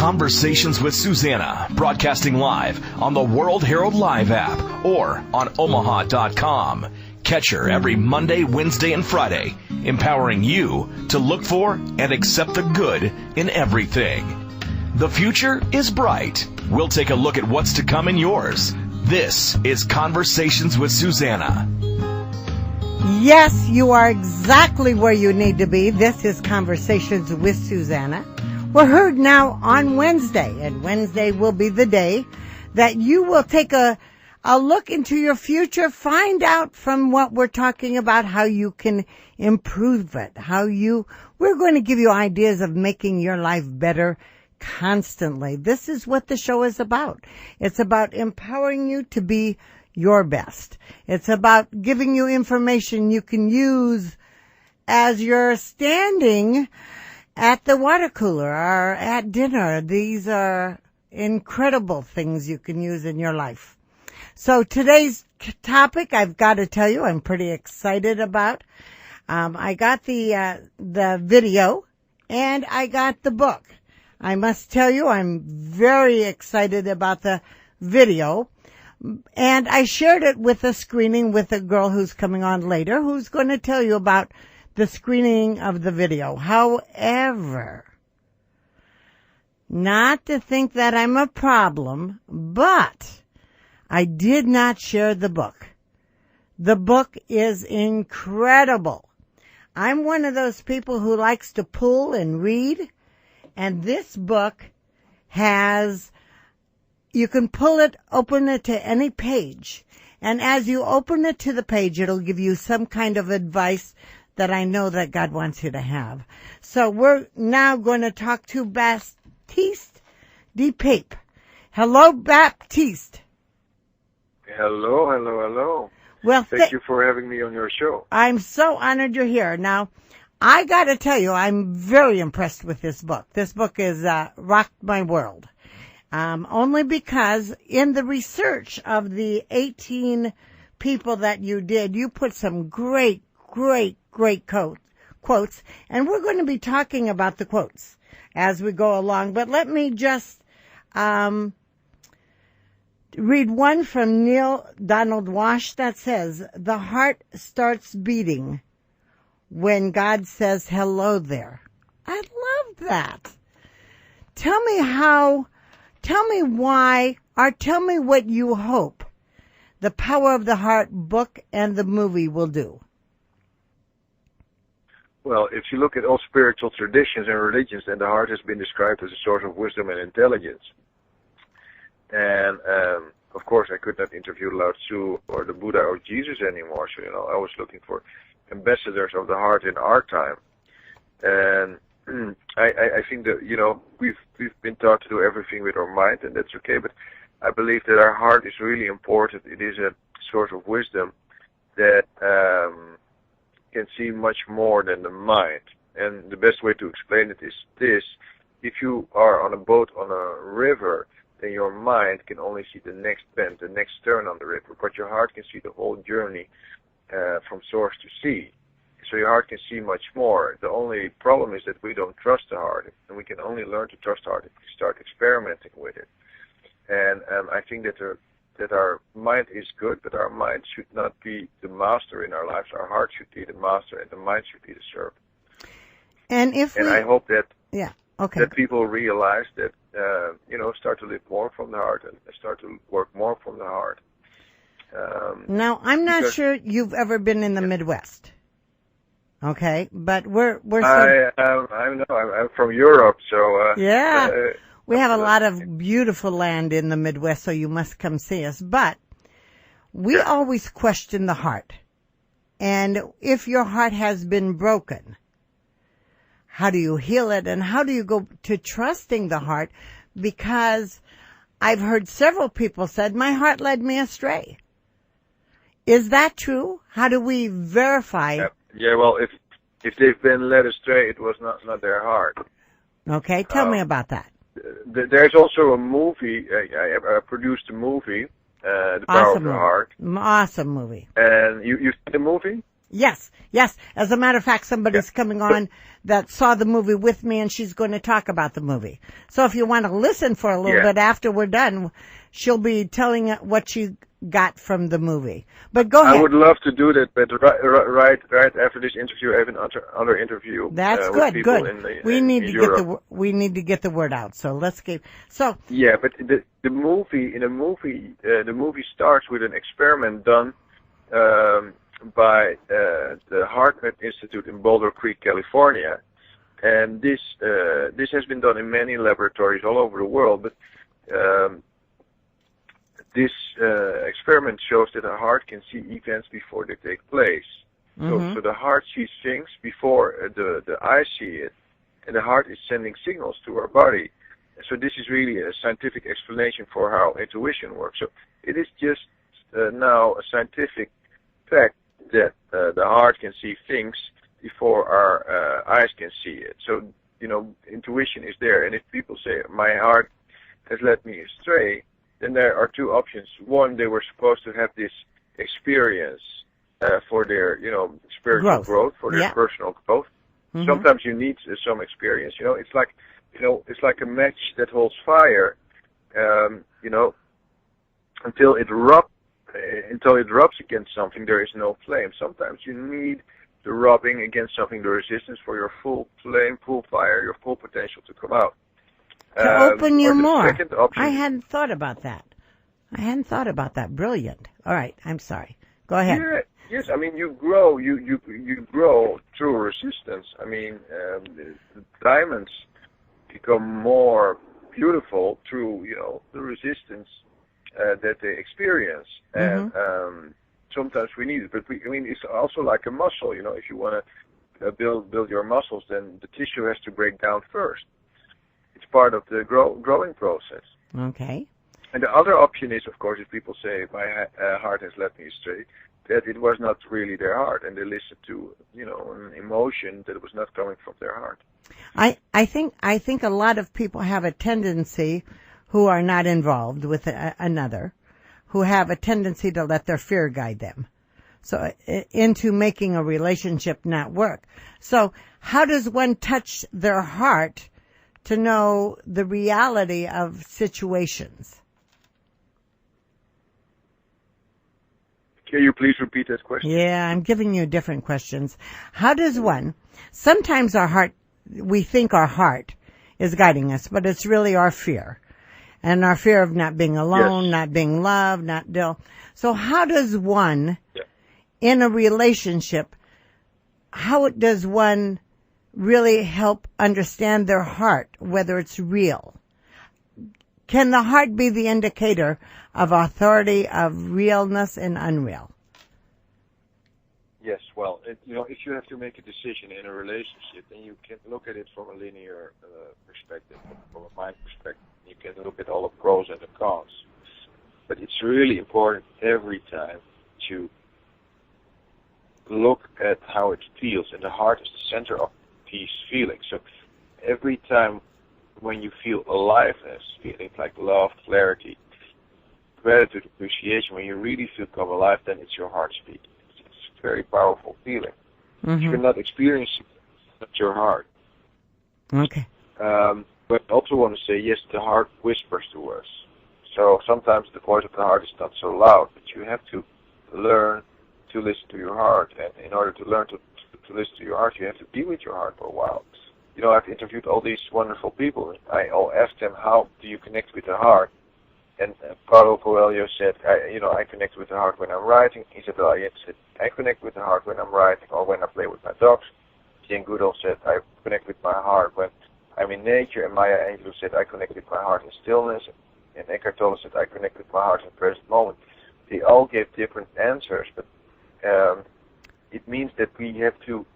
Conversations with Suzanna, broadcasting live on the World-Herald Live app or on omaha.com. Catch her every Monday, Wednesday, and Friday, empowering you to look for and accept the good in everything. The future is bright. We'll take a look at what's to come in yours. This is Conversations with Suzanna. Yes, you are exactly where you need to be. This is Conversations with Suzanna. We're heard now on Wednesday, and Wednesday will be the day that you will take a look into your future, find out from what we're talking about how you can improve it, we're going to give you ideas of making your life better constantly. This is what the show is about. It's about empowering you to be your best. It's about giving you information you can use as you're standing at the water cooler or at dinner. These are incredible things you can use in your life. So today's topic, I've got to tell you, I'm pretty excited about. I got the video and I got the book. I must tell you, I'm very excited about the video. And I shared it with a screening with a girl who's coming on later, who's going to tell you about the screening of the video. However, not to think that I'm a problem, but I did not share the book. The book is incredible. I'm one of those people who likes to pull and read, and this book you can pull it, open it to any page, and as you open it to the page, it'll give you some kind of advice that I know that God wants you to have. So we're now going to talk to Baptiste de Pape. Hello, Baptiste. Hello. Well, thank you for having me on your show. I'm so honored you're here. Now, I got to tell you, I'm very impressed with this book. This book has rocked my world. Only because in the research of the 18 people that you did, you put some great quotes, and we're going to be talking about the quotes as we go along. But let me just read one from Neil Donald Walsh that says, "The heart starts beating when God says hello there." I love that. Tell me why, or tell me what you hope the Power of the Heart book and the movie will do. Well, if you look at all spiritual traditions and religions, then the heart has been described as a source of wisdom and intelligence. And, of course, I could not interview Lao Tzu or the Buddha or Jesus anymore, so, I was looking for ambassadors of the heart in our time. And I think that, we've been taught to do everything with our mind, and that's okay, but I believe that our heart is really important. It is a source of wisdom that can see much more than the mind. And the best way to explain it is this: if you are on a boat on a river, then your mind can only see the next bend, the next turn on the river, but your heart can see the whole journey from source to sea. So your heart can see much more. The only problem is that we don't trust the heart, and we can only learn to trust the heart if we start experimenting with it. And I think that our mind is good, but our mind should not be the master in our lives. Our heart should be the master, and the mind should be the servant. And I hope that that people realize that start to live more from the heart and start to work more from the heart. Now, I'm not sure you've ever been in the Midwest. Okay, but we're. I'm from Europe, so. We have a lot of beautiful land in the Midwest, so you must come see us. But we always question the heart, and if your heart has been broken, how do you heal it, and how do you go to trusting the heart? Because I've heard several people said, "My heart led me astray." Is that true? How do we verify? Yeah, well, if they've been led astray, it was not their heart. Okay, tell me about that. There's also a movie. I produced a movie, The Power of the Heart. Awesome movie. And you've seen the movie? Yes. As a matter of fact, somebody's coming on that saw the movie with me, and she's going to talk about the movie. So if you want to listen for a little bit after we're done, she'll be telling what she got from the movie. But go ahead. I would love to do that, but right after this interview, I have another interview. That's with good. people Good. We need to get the word out. So let's keep. So yeah, but the movie starts with an experiment done by the HeartMath Institute in Boulder Creek, California, and this has been done in many laboratories all over the world, but this experiment shows that the heart can see events before they take place. So the heart sees things before the eyes see it, and the heart is sending signals to our body. So this is really a scientific explanation for how intuition works. So it is just now a scientific fact that the heart can see things before our eyes can see it. So, intuition is there. And if people say, my heart has led me astray, then there are two options. One, they were supposed to have this experience for their, spiritual growth, for their personal growth. Mm-hmm. Sometimes you need some experience. It's like a match that holds fire. Until it rubs against something, there is no flame. Sometimes you need the rubbing against something, the resistance for your full flame, full fire, your full potential to come out. To open you more. Option, I hadn't thought about that. Brilliant. All right, I'm sorry. Go ahead. Yeah, yes, I mean, you grow through resistance. I mean, the diamonds become more beautiful through, the resistance that they experience. And sometimes we need it, but it's also like a muscle. If you want to build your muscles, then the tissue has to break down first. It's part of the growing process. Okay. And the other option is, of course, if people say, my heart has led me astray, that it was not really their heart, and they listened to, an emotion that was not coming from their heart. I think a lot of people have a tendency, who are not involved with another, who have a tendency to let their fear guide them. So into making a relationship not work. So how does one touch their heart to know the reality of situations? Can you please repeat that question? Yeah, I'm giving you different questions. How does one, sometimes we think our heart is guiding us, but it's really our fear. And our fear of not being alone, not being loved, So how does one, in a relationship, how does one really help understand their heart, whether it's real? Can the heart be the indicator of authority, of realness and unreal? Yes, well, if you have to make a decision in a relationship, then you can look at it from a linear perspective, from a mind perspective. You can look at all the pros and the cons. But it's really important every time to look at how it feels. And the heart is the center of these feelings. So every time when you feel aliveness, feelings like love, clarity, gratitude, appreciation, when you really feel come alive, then it's your heart speaking. It's a very powerful feeling. If you're not experiencing it, it's not your heart. Okay. But I also want to say, yes, the heart whispers to us. So sometimes the voice of the heart is not so loud, but you have to learn to listen to your heart. And in order to learn to listen to your heart, you have to be with your heart for a while. I've interviewed all these wonderful people. I asked them, how do you connect with the heart? And Paulo Coelho said, I connect with the heart when I'm writing. Isabel Allende said, I connect with the heart when I'm writing or when I play with my dogs. Jane Goodall said, I connect with my heart when I'm in nature. And Maya Angelou said, I connect with my heart in stillness. And Eckhart Tolle said, I connect with my heart in the present moment. They all gave different answers, but it means that we have to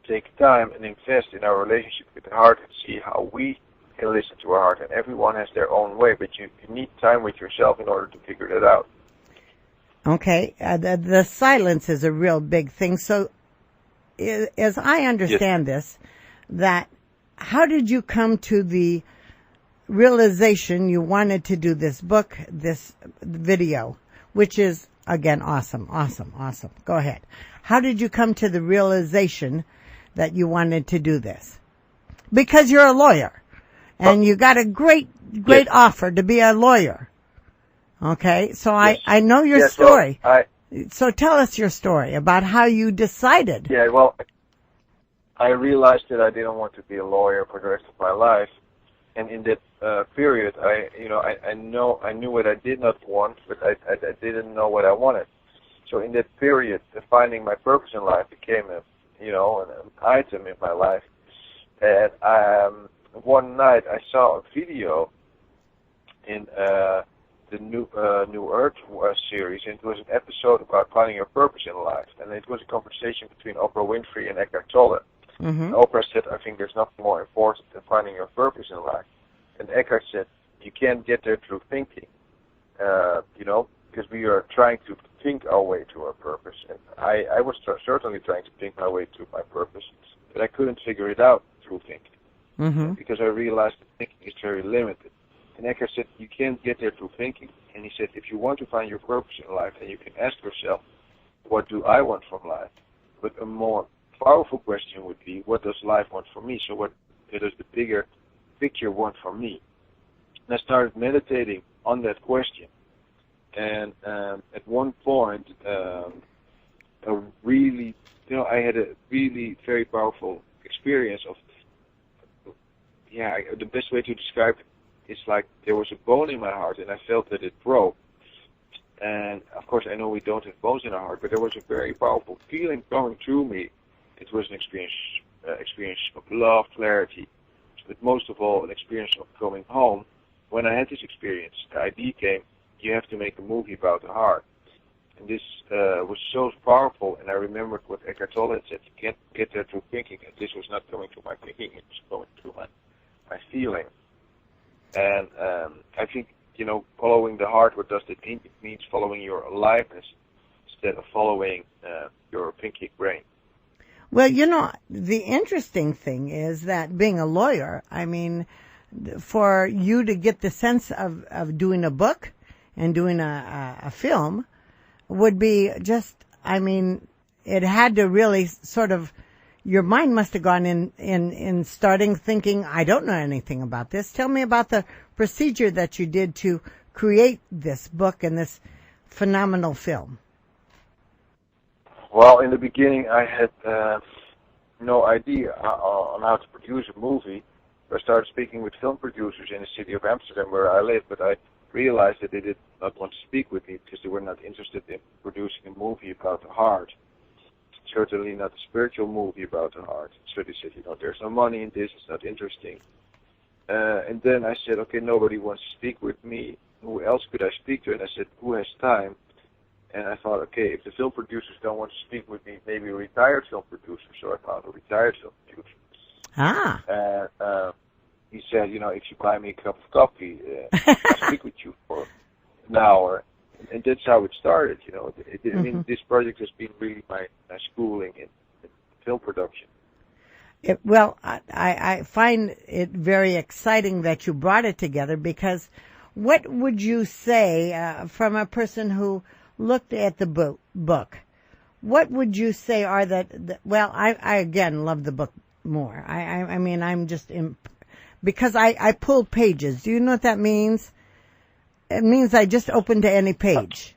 take time and invest in our relationship with the heart and see how we can listen to our heart. And everyone has their own way, but you need time with yourself in order to figure that out. Okay. The silence is a real big thing. So as I understand this, that how did you come to the realization you wanted to do this book, this video, which is, again, awesome. Go ahead. How did you come to the realization that you wanted to do this? Because you're a lawyer, and you got a great offer to be a lawyer. Okay, so Yes. I know your Yes, story. well, So tell us your story about how you decided. Yeah, well, I realized that I didn't want to be a lawyer for the rest of my life, and in that period, I knew what I did not want, but I didn't know what I wanted. So in that period, finding my purpose in life became an item in my life. And one night I saw a video in the New Earth series, and it was an episode about finding your purpose in life, and it was a conversation between Oprah Winfrey and Eckhart Tolle. Mm-hmm. Oprah said, "I think there's nothing more important than finding your purpose in life," and Eckhart said, "You can't get there through thinking, because we are trying to think our way to our purpose." And I was certainly trying to think my way to my purpose, but I couldn't figure it out through thinking, because I realized that thinking is very limited. And Eckhart said, you can't get there through thinking. And he said, if you want to find your purpose in life, then you can ask yourself, what do I want from life? But a more powerful question would be, what does life want from me? So what does the bigger picture want from me? And I started meditating on that question. And at one point, I had a really very powerful experience of, the best way to describe it, it's like there was a bone in my heart, and I felt that it broke. And, of course, I know we don't have bones in our heart, but there was a very powerful feeling going through me. It was an experience of love, clarity, but most of all, an experience of coming home. When I had this experience, the idea came, you have to make a movie about the heart. And this was so powerful, and I remembered what Eckhart Tolle had said, you can't get there through thinking, and this was not coming through my thinking, it was going through my feeling. And I think, following the heart, what does it mean? It means following your aliveness instead of following your thinking brain. Well, the interesting thing is that being a lawyer, I mean, for you to get the sense of doing a book and doing a film would be just, I mean, it had to really sort of, your mind must have gone in starting thinking, I don't know anything about this. Tell me about the procedure that you did to create this book and this phenomenal film. Well, in the beginning, I had no idea on how to produce a movie. I started speaking with film producers in the city of Amsterdam where I live, but I realized that they did not want to speak with me because they were not interested in producing a movie about the heart. Certainly not a spiritual movie about the heart. So they said, there's no money in this, it's not interesting. And then I said, okay, nobody wants to speak with me. Who else could I speak to? And I said, who has time? And I thought, okay, if the film producers don't want to speak with me, maybe a retired film producer. So I found a retired film producer. Ah. And he said, if you buy me a cup of coffee, I'll speak with you for an hour. And that's how it started, I mean, this project has been really my schooling in film production. I find it very exciting that you brought it together, because what would you say from a person who looked at the book? What would you say are I again love the book more. I mean, I'm just because I pulled pages. Do you know what that means? It means I just open to any page.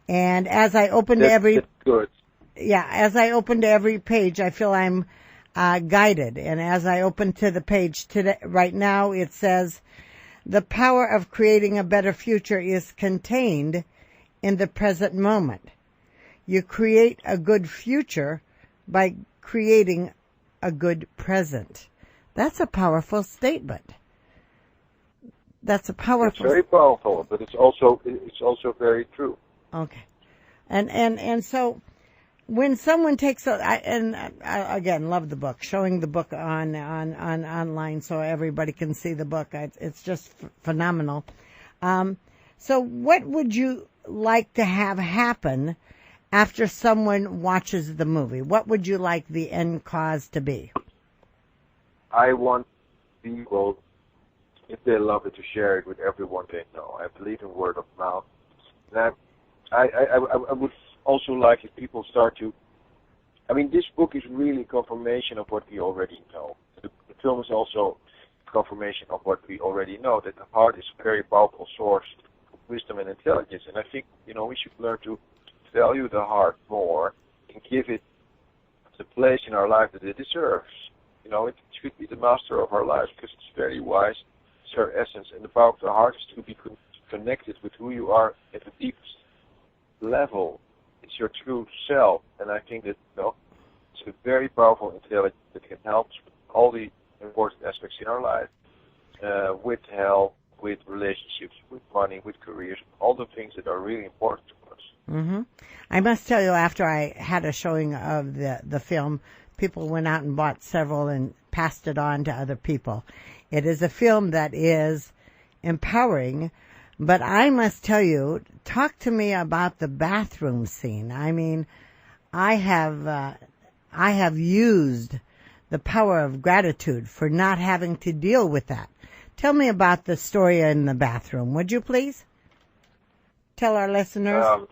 And as I open to every... That's good. Yeah, as I open to every page, I feel I'm guided. And as I open to the page today, right now, it says, the power of creating a better future is contained in the present moment. You create a good future by creating a good present. That's a powerful statement. That's a powerful. It's very powerful, but it's also very true. Okay, and so when someone takes I again love the book, showing the book on online so everybody can see the book. It's just phenomenal. So what would you like to have happen after someone watches the movie? What would you like the end cause to be? I want people, if they love it, to share it with everyone they know. I believe in word of mouth. And I would also like if people start to I mean, this book is really confirmation of what we already know. The film is also confirmation of what we already know, that the heart is a very powerful source of wisdom and intelligence. And I think, we should learn to value the heart more and give it the place in our life that it deserves. It should be the master of our lives because it's very wise. It's our essence. And the power of the heart is to be connected with who you are at the deepest level. It's your true self. And I think that, it's a very powerful intelligence that can help with all the important aspects in our life, with health, with relationships, with money, with careers, all the things that are really important to us. Mm-hmm. I must tell you, after I had a showing of the film, people went out and bought several and passed it on to other people. It is a film that is empowering, but I must tell you, talk to me about the bathroom scene. I mean, I have used the power of gratitude for not having to deal with that. Tell me about the story in the bathroom, would you please? Tell our listeners.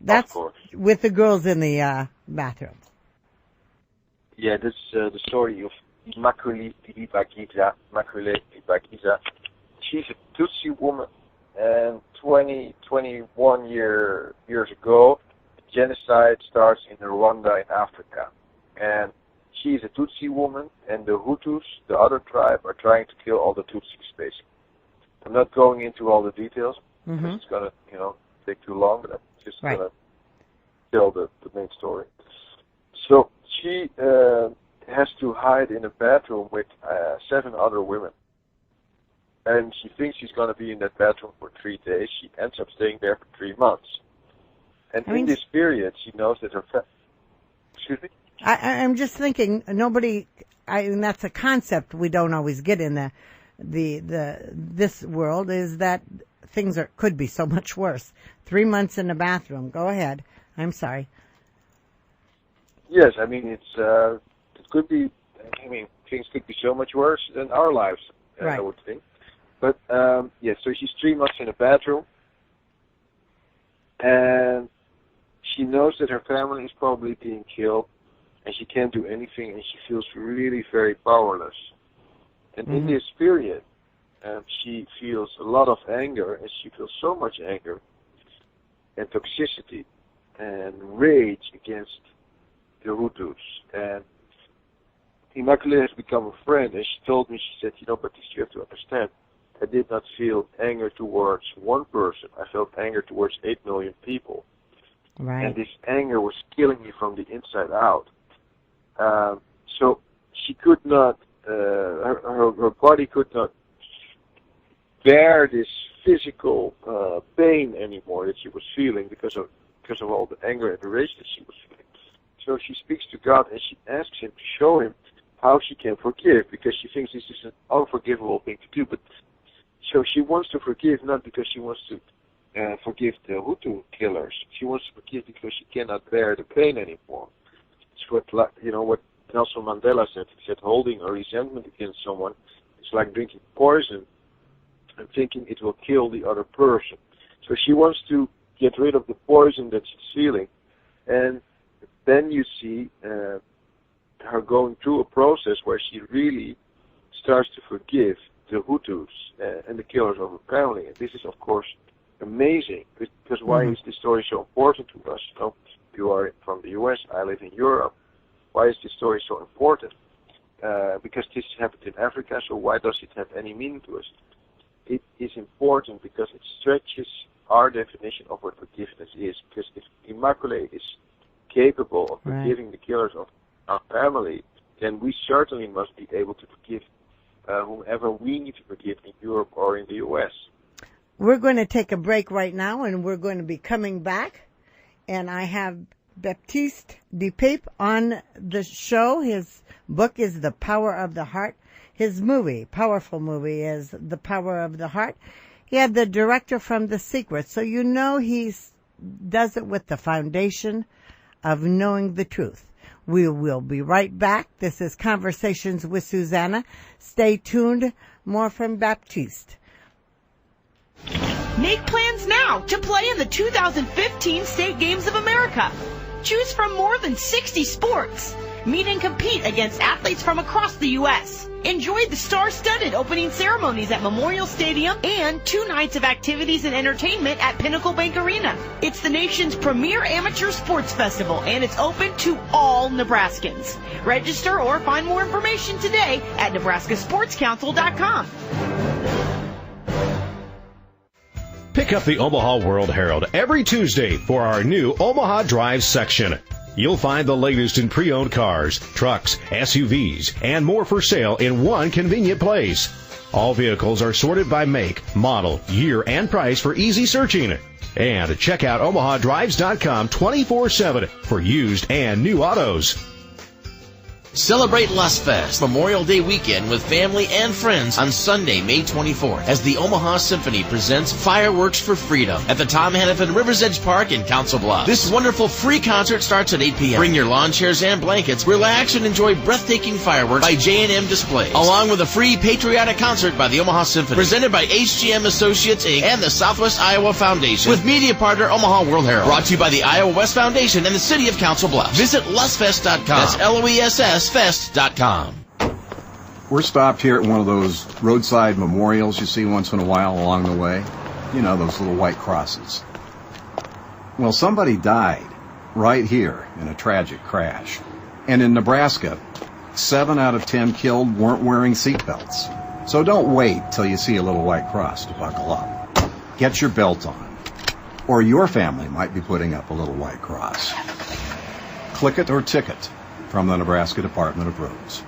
That's with the girls in the bathroom. Yeah, this is the story of Immaculée Libagiza. She's a Tutsi woman, and 21 years ago, genocide starts in Rwanda in Africa. And she's a Tutsi woman, and the Hutus, the other tribe, are trying to kill all the Tutsis, basically. I'm not going into all the details, because it's going to, take too long, but I'm just going to tell the main story. So she has to hide in a bathroom with 7 other women. And she thinks she's going to be in that bathroom for 3 days. She ends up staying there for 3 months. And in this period, she knows that her Excuse me? I'm just thinking, and that's a concept we don't always get in this world, is that things could be so much worse. 3 months in a bathroom. Go ahead. I'm sorry. Yes, I mean, it could be, things could be so much worse than our lives, I would think. But, so she's 3 months in a bathroom, and she knows that her family is probably being killed, and she can't do anything, and she feels really very powerless. And in this period, she feels a lot of anger, and she feels so much anger and toxicity and rage against the Hutus. And Immaculée has become a friend, and she told me, she said, Baptiste, you have to understand, I did not feel anger towards one person. I felt anger towards 8 million people. Right. And this anger was killing me from the inside out. So she could not, her body could not bear this physical pain anymore that she was feeling because of all the anger and the rage that she was feeling. So she speaks to God and she asks him to show him how she can forgive, because she thinks this is an unforgivable thing to do. But so she wants to forgive not because she wants to forgive the Hutu killers. She wants to forgive because she cannot bear the pain anymore. It's what Nelson Mandela said. He said holding a resentment against someone is like drinking poison and thinking it will kill the other person. So she wants to get rid of the poison that she's feeling. And then you see her going through a process where she really starts to forgive the Hutus and the killers of her family. And this is, of course, amazing, because why is this story so important to us? You are from the U.S., I live in Europe. Why is this story so important? Because this happened in Africa, so why does it have any meaning to us? It is important because it stretches our definition of what forgiveness is. Because if Immaculée is capable of forgiving the killers of our family, then we certainly must be able to forgive whomever we need to forgive in Europe or in the U.S. We're going to take a break right now, and we're going to be coming back. And I have Baptiste de Pape on the show. His book is The Power of the Heart. His powerful movie, is The Power of the Heart. He had the director from The Secret, so he does it with the foundation of knowing the truth. We will be right back. This is Conversations with Suzanna. Stay tuned. More from Baptiste. Make plans now to play in the 2015 State Games of America. Choose from more than 60 sports. Meet and compete against athletes from across the U.S. Enjoy the star-studded opening ceremonies at Memorial Stadium and 2 nights of activities and entertainment at Pinnacle Bank Arena. It's the nation's premier amateur sports festival, and it's open to all Nebraskans. Register or find more information today at nebraskasportscouncil.com. Pick up the Omaha World-Herald every Tuesday for our new Omaha Drive section. You'll find the latest in pre-owned cars, trucks, SUVs, and more for sale in one convenient place. All vehicles are sorted by make, model, year, and price for easy searching. And check out OmahaDrives.com 24/7 for used and new autos. Celebrate Lustfest Memorial Day weekend with family and friends on Sunday, May 24th, as the Omaha Symphony presents Fireworks for Freedom at the Tom Hannafin Rivers Edge Park in Council Bluffs. This wonderful free concert starts at 8 p.m. Bring your lawn chairs and blankets, relax, and enjoy breathtaking fireworks by J&M Displays, along with a free patriotic concert by the Omaha Symphony, presented by HGM Associates, Inc. and the Southwest Iowa Foundation, with media partner Omaha World-Herald. Brought to you by the Iowa West Foundation and the City of Council Bluffs. Visit lustfest.com. That's LOESSfest.com. We're stopped here at one of those roadside memorials you see once in a while along the way. You know, those little white crosses. Well, somebody died right here in a tragic crash. And in Nebraska, 7 out of 10 killed weren't wearing seatbelts. So don't wait till you see a little white cross to buckle up. Get your belt on. Or your family might be putting up a little white cross. Click it or ticket from the Nebraska Department of Roads.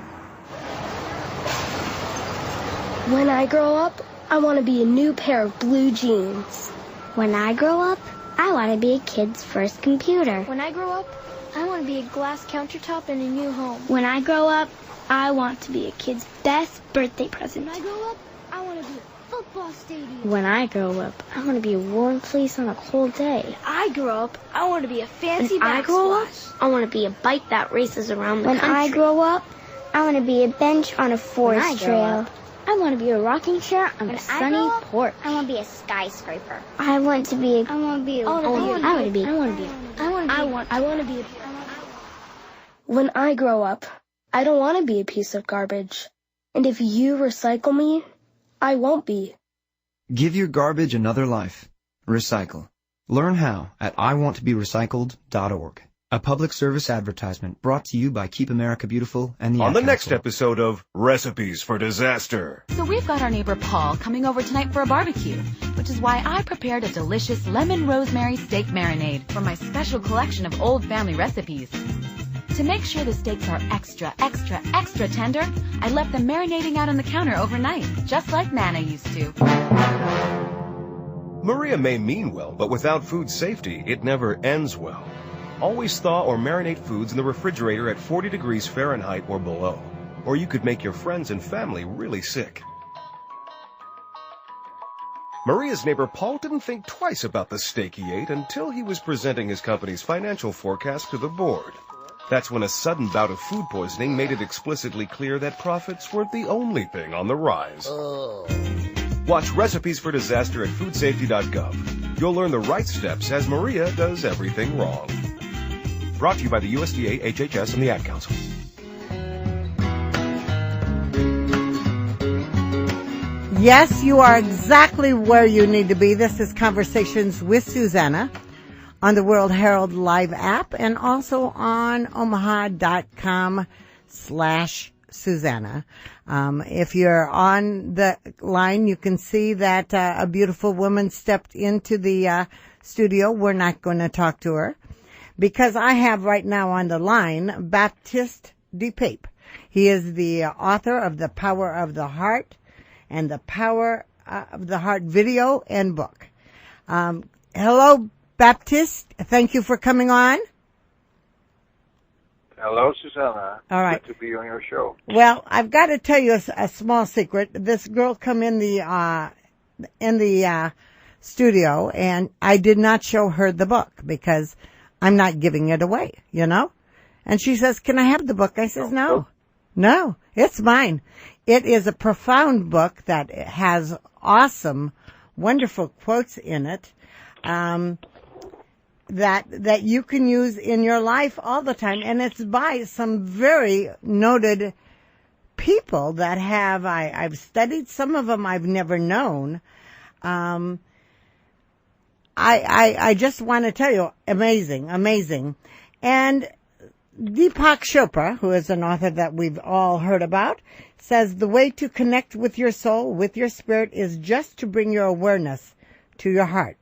When I grow up, I want to be a new pair of blue jeans. When I grow up, I want to be a kid's first computer. When I grow up, I want to be a glass countertop in a new home. When I grow up, I want to be a kid's best birthday present. When I grow up, I want to be a football stadium. When I grow up, I want to be a warm place on a cold day. When I grow up, I want to be a fancy When I grow up, I want to be a bike that races around the country. When I grow up, I want to be a bench on a forest trail. I want to be a rocking chair on a sunny porch. I want to be a skyscraper. I want to be When I grow up, I don't want to be a piece of garbage. And if you recycle me, I won't be. Give your garbage another life. Recycle. Learn how at iwanttoberecycled.org. A public service advertisement brought to you by Keep America Beautiful and the On Ad the Council. next episode of Recipes for Disaster. So we've got our neighbor Paul coming over tonight for a barbecue, which is why I prepared a delicious lemon rosemary steak marinade from my special collection of old family recipes. To make sure the steaks are extra, extra, extra tender, I left them marinating out on the counter overnight, just like Nana used to. Maria may mean well, but without food safety, it never ends well. Always thaw or marinate foods in the refrigerator at 40 degrees Fahrenheit or below, or you could make your friends and family really sick. Maria's neighbor Paul didn't think twice about the steak he ate until he was presenting his company's financial forecast to the board. That's when a sudden bout of food poisoning made it explicitly clear that profits weren't the only thing on the rise. Watch Recipes for Disaster at foodsafety.gov. You'll learn the right steps as Maria does everything wrong. Brought to you by the USDA, HHS, and the Ad Council. Yes, you are exactly where you need to be. This is Conversations with Suzanna on the World-Herald Live app and also on omaha.com/Suzanna. If you're on the line, you can see that a beautiful woman stepped into the studio. We're not going to talk to her because I have right now on the line Baptiste Pape. He is the author of The Power of the Heart and The Power of the Heart video and book. Hello, Baptiste. Thank you for coming on. Hello, Suzanna. All right. Good to be on your show. Well, I've got to tell you a small secret. This girl come in the studio, and I did not show her the book because I'm not giving it away, you know? And she says, "Can I have the book?" I says, No, it's mine. It is a profound book that has awesome, wonderful quotes in it. that you can use in your life all the time, and it's by some very noted people that have I've studied. Some of them I've never known. I just want to tell you, amazing. And Deepak Chopra, who is an author that we've all heard about, says the way to connect with your soul, with your spirit, is just to bring your awareness to your heart.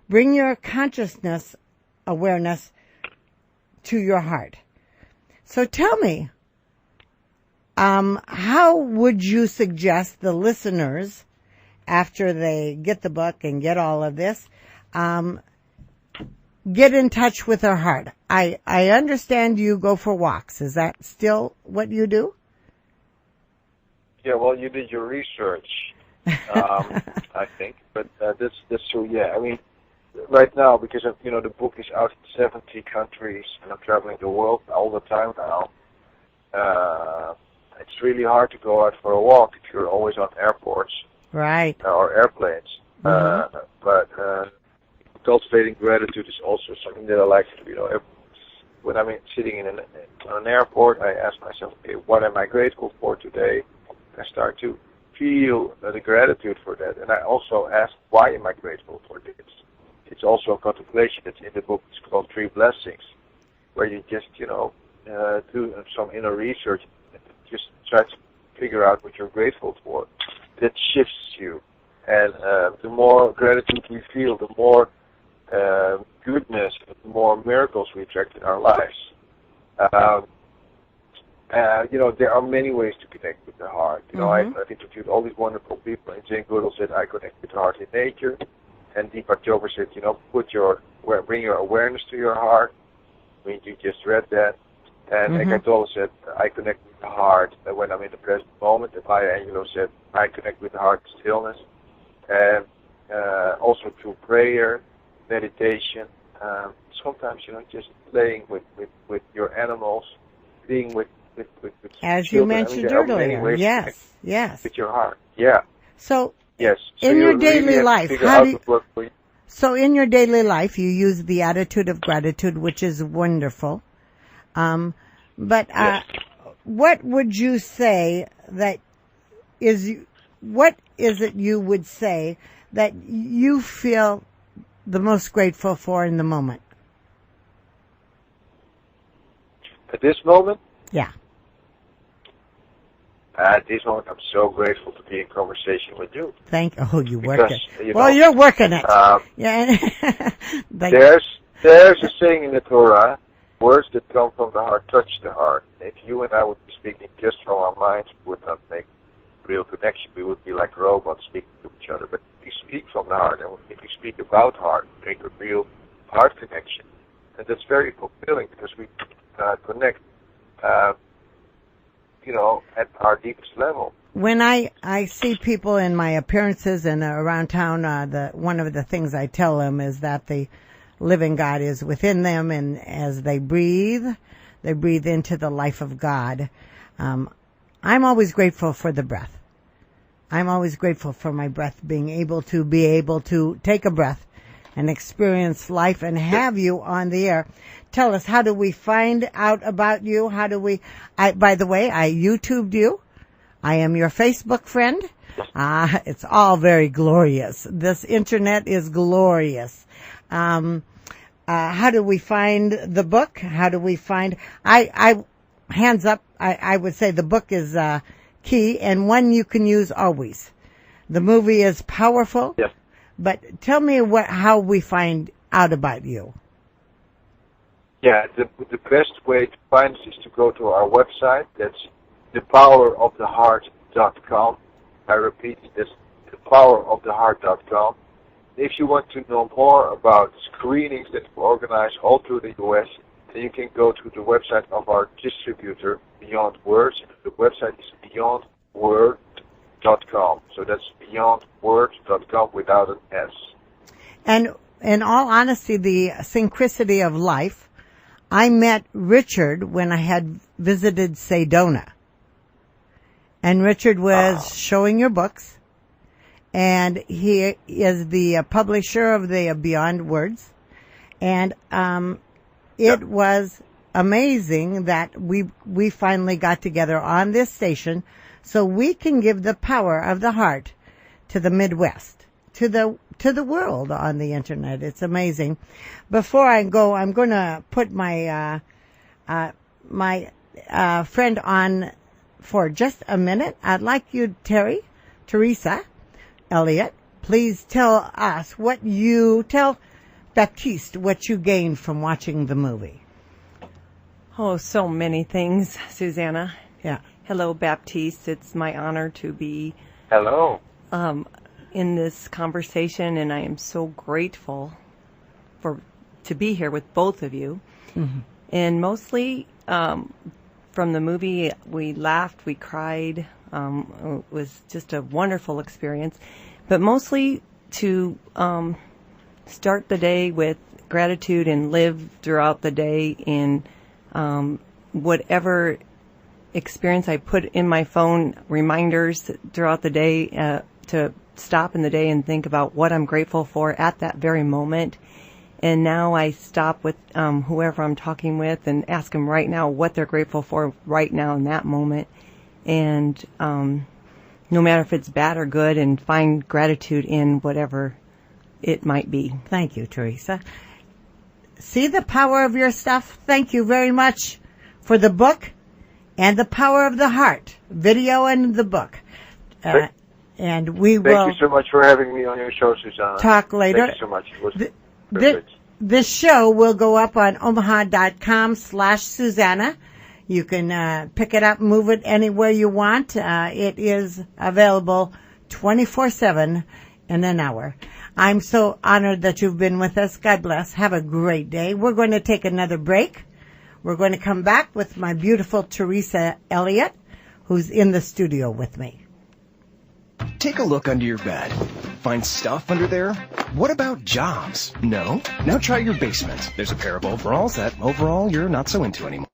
Bring your consciousness awareness to your heart. So tell me, how would you suggest the listeners, after they get the book and get all of this, get in touch with their heart? I understand you go for walks. Is that still what you do? Yeah, well, you did your research, I think, but that's true. Yeah, I mean, right now, because of, the book is out in 70 countries, and I'm traveling the world all the time now. It's really hard to go out for a walk if you're always on airports, right, or airplanes. Mm-hmm. But cultivating gratitude is also something that I like to do. When I'm sitting on an airport, I ask myself, okay, what am I grateful for today? I start to feel the gratitude for that, and I also ask, why am I grateful for this? It's also a contemplation that's in the book. It's called 3 Blessings, where you just, do some inner research, just try to figure out what you're grateful for. That shifts you, and the more gratitude we feel, the more goodness, the more miracles we attract in our lives. There are many ways to connect with the heart. I've interviewed all these wonderful people, and Jane Goodall said, I connect with the heart in nature. And Deepak Chopra said, bring your awareness to your heart. I mean, you just read that. And Eckhart Tolle said, I connect with the heart when I'm in the present moment. And Maya Angelou said, I connect with the heart in stillness. And also through prayer, meditation. Sometimes, just playing with your animals, being with as children. you mentioned earlier. Yes. With your heart. Yeah. So, yes. In your daily life, So in your daily life, you use the attitude of gratitude, which is wonderful. What would you say what is it you would say that you feel the most grateful for in the moment? At this moment? Yeah. At this moment, I'm so grateful to be in conversation with you. You work it. You're working it. Yeah. There's a saying in the Torah, words that come from the heart touch the heart. If you and I would be speaking just from our minds, we would not make real connection. We would be like robots speaking to each other. But if we speak from the heart, and if we speak about heart, we make a real heart connection. And that's very fulfilling because we connect at our deepest level. When I see people in my appearances and around town, one of the things I tell them is that the living God is within them, and as they breathe into the life of God. I'm always grateful for the breath. I'm always grateful for my breath, being able to take a breath and experience life and have you on the air. Tell us, how do we find out about you? By the way, I YouTubed you. I am your Facebook friend. It's all very glorious. This internet is glorious. How do we find the book? How do we find, hands up, I would say the book is, key and one you can use always. The movie is powerful. Yes. But tell me how we find out about you. Yeah, the best way to find us is to go to our website. That's thepoweroftheheart.com. I repeat, that's thepoweroftheheart.com. If you want to know more about screenings that we organize all through the U.S., then you can go to the website of our distributor, Beyond Words. The website is beyondword.com. So that's beyondword.com without an S. And in all honesty, the synchronicity of life, I met Richard when I had visited Sedona. And Richard was showing your books. And he is the publisher of the Beyond Words. And it was amazing that we finally got together on this station so we can give the power of the heart to the Midwest, to the world on the internet. It's amazing. Before I go, I'm going to put my friend on for just a minute. I'd like you, Teresa Elliott, please tell Baptiste what you gained from watching the movie. Oh, so many things, Suzanna. Yeah. Hello, Baptiste. It's my honor to be in this conversation, and I am so grateful to be here with both of you. Mm-hmm. And mostly from the movie, we laughed, we cried. It was just a wonderful experience. But mostly to start the day with gratitude and live throughout the day in whatever experience I put in my phone, reminders throughout the day to stop in the day and think about what I'm grateful for at that very moment. And now I stop with whoever I'm talking with and ask them right now what they're grateful for right now in that moment. And no matter if it's bad or good, and find gratitude in whatever it might be. Thank you, Teresa. See the power of your stuff? Thank you very much for the book and the power of the heart, video and the book. And we will... Thank you so much for having me on your show, Suzanna. Talk later. Thank you so much. It was a privilege. This show will go up on omaha.com/Suzanna. You can pick it up, move it anywhere you want. It is available 24/7 in an hour. I'm so honored that you've been with us. God bless. Have a great day. We're going to take another break. We're going to come back with my beautiful Teresa Elliott, who's in the studio with me. Take a look under your bed. Find stuff under there? What about jobs? No? Now try your basement. There's a pair of overalls that overall you're not so into anymore.